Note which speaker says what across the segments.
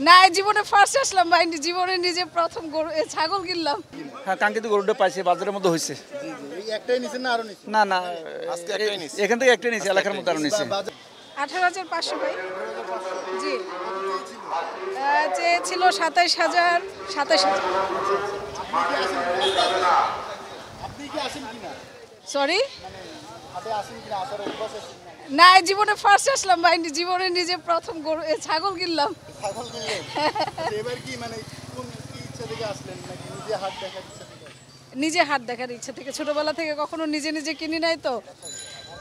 Speaker 1: না জীবনে ফার্স্ট আসলাম ভাই, জীবনে নিজে প্রথম গরু ছাগল কিনলাম।
Speaker 2: হ্যাঁ, কাঙ্ক্ষিত গরুটা পাইছি, বাজারের মধ্যে হয়েছে।
Speaker 3: এই একটাই নিছেন না আরো নিছেন?
Speaker 2: না না,
Speaker 4: আজকে একটাই নিছি।
Speaker 2: এখান থেকে একটাই নিয়েছি, এলাকার মধ্যে আরো নিয়েছি।
Speaker 1: 18,500 ভাই। জি চেয়েছিল 27,000।
Speaker 3: আপনি কি আসেন কিনা?
Speaker 1: সরি,
Speaker 3: হাটে আসেন কিনা? আসার অভ্যাস আছে?
Speaker 1: না জীবনে ফার্স্ট আসলাম ভাই, জীবনে নিজে প্রথম গরু ছাগল কিনলাম।
Speaker 3: ছাগল কিনলেন? এবার কি মানে কোন কি ইচ্ছা থেকে আসলেন, নাকি নিজে হাট দেখার ইচ্ছা থেকে আসলেন?
Speaker 1: নিজে হাট দেখার ইচ্ছা থেকে, ছোটবেলা থেকে কখনো নিজে নিজে কিনি নাই তো।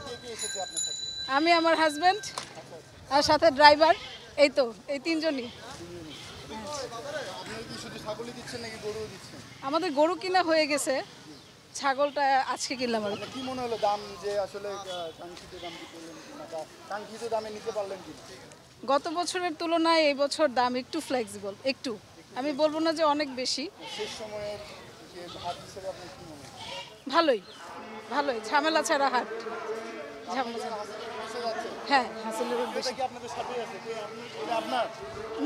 Speaker 3: কে কে এসেছে আপনার সাথে?
Speaker 1: আমি, আমার হাজবেন্ড আর সাথে ড্রাইভার, এই তো এই তিনজনই।
Speaker 3: আপনি কি শুধু ছাগলই দিচ্ছেন নাকি গরুও দিচ্ছেন?
Speaker 1: আমাদের গরু কিনা হয়ে গেছে, ছাগলটা আজকে কিনলাম আর কি।
Speaker 3: আপনার কি মনে হলো দাম যে আসলে কাঙ্ক্ষিত দাম কি করলেন কিনা, বা কাঙ্ক্ষিত দামে নিতে পারলেন কিনা?
Speaker 1: গত বছরের তুলনায় এই বছর দাম একটু ফ্লেক্সিবল, একটু, আমি বলবো না যে অনেক বেশি।
Speaker 3: শেষ সময়ের যে হাট হিসেবে আপনার কি মনে হয়?
Speaker 1: ভালোই, ভালোই, ঝামেলা ছাড়া হাট। ঝামেলা ছাড়া।
Speaker 3: এসে যাচ্ছে?
Speaker 1: হ্যাঁ, হাসিলের
Speaker 3: এটা
Speaker 1: বেশি।
Speaker 3: কি আপনাদের সাথে আছে? কে আপনি? এটা আপনার?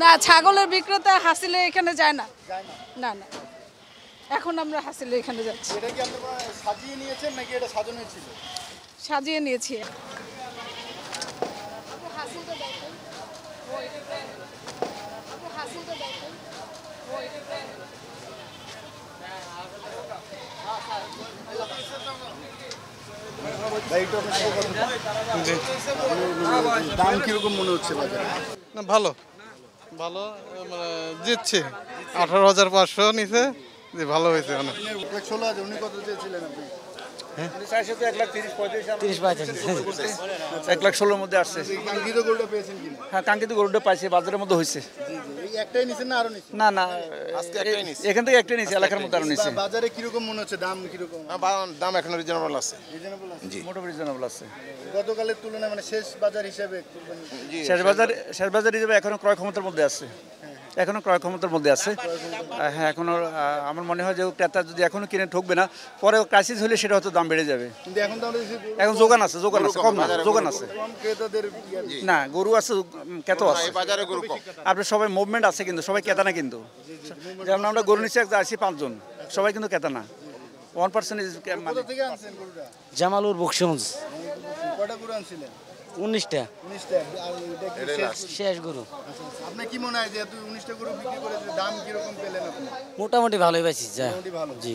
Speaker 1: না, ছাগলের বিক্রেতা হাসিলে এখানে যায় না।
Speaker 3: যায় না।
Speaker 1: না না, এখন আমরা হাসিলে এখানে যাচ্ছি।
Speaker 3: এটা কি আপনারা সাজিয়ে নিয়েছেন নাকি এটা সাজানোই ছিল?
Speaker 1: সাজিয়ে নিয়েছি।
Speaker 3: ভাই একটু আপনার সাথে কথা বলুন। দাম কিরকম মনে হচ্ছে বাজারে?
Speaker 5: না ভালো ভালো মানে জিতছে 18,500 নিচে, যে ভালো হয়েছে অনেক।
Speaker 3: 16,000 উনি কত চেয়েছিলেন আপনি?
Speaker 2: চারশো তো 1,30,35,000, 1,16,000 মধ্যে আসছে।
Speaker 3: এই কাঙ্ক্ষিত গরুটা পেয়েছেন কিনা?
Speaker 2: হ্যাঁ, কাঙ্ক্ষিত গরুটা পাইছি, বাজারের মধ্যে হয়েছে।
Speaker 3: এই একটাই নিছেন না আরো নিছেন?
Speaker 2: না না,
Speaker 4: আজকে একটাই নিছি।
Speaker 2: এখান থেকে একটাই নিয়েছি, এলাকার মধ্যে আরো নিয়েছি।
Speaker 3: বাজারে কিরকম মনে হচ্ছে দাম কিরকম?
Speaker 4: দাম এখন রিজনেবল আছে।
Speaker 3: রিজনেবল আছে?
Speaker 2: মোটামুটি রিজনেবল আছে।
Speaker 3: গতকালের তুলনায় মানে শেষ বাজার হিসেবে কুরবানি
Speaker 2: শেষ বাজার হিসেবে এখনো ক্রয় ক্ষমতার মধ্যে আছে, এখনো ক্রয় ক্ষমতার মধ্যে আছে। হ্যাঁ, এখনো আমার মনে হয় যে ক্রেতা যদি এখনো কিনে ঠকবে না, পরে ক্রাইসিস হলে সেটা হয়তো দাম বেড়ে যাবে।
Speaker 3: কিন্তু এখন তো আমরা দেখছি
Speaker 2: এখন যোগান আছে, কম না, যোগান আছে।
Speaker 3: কম ক্রেতাদের
Speaker 2: না, গরু আছে, ক্রেতা আছে।
Speaker 4: এই বাজারে গরু কম।
Speaker 2: আপনার সবাই মুভমেন্ট আছে, কিন্তু সবাই ক্রেতা না। কিন্তু যেমন আমরা গরু নিচে আছি 5 জন, সবাই কিন্তু ক্রেতা না। 1%
Speaker 3: কোথা থেকে আনছেন গরুটা?
Speaker 6: জামালুর বকশগঞ্জ।
Speaker 3: কয়টা গরু আনছিলেন?
Speaker 6: 19টা
Speaker 3: 19টা। আর এটা কি শেষ?
Speaker 6: শেষ গরু।
Speaker 3: আচ্ছা, আচ্ছা। আপনার কি মনে হয় যে এত 19টা গরু বিক্রি করে যে দাম কিরকম পেলেন আপনি?
Speaker 6: মোটামুটি ভালোই পাইছি যা।
Speaker 3: মোটামুটি ভালো।
Speaker 6: জি।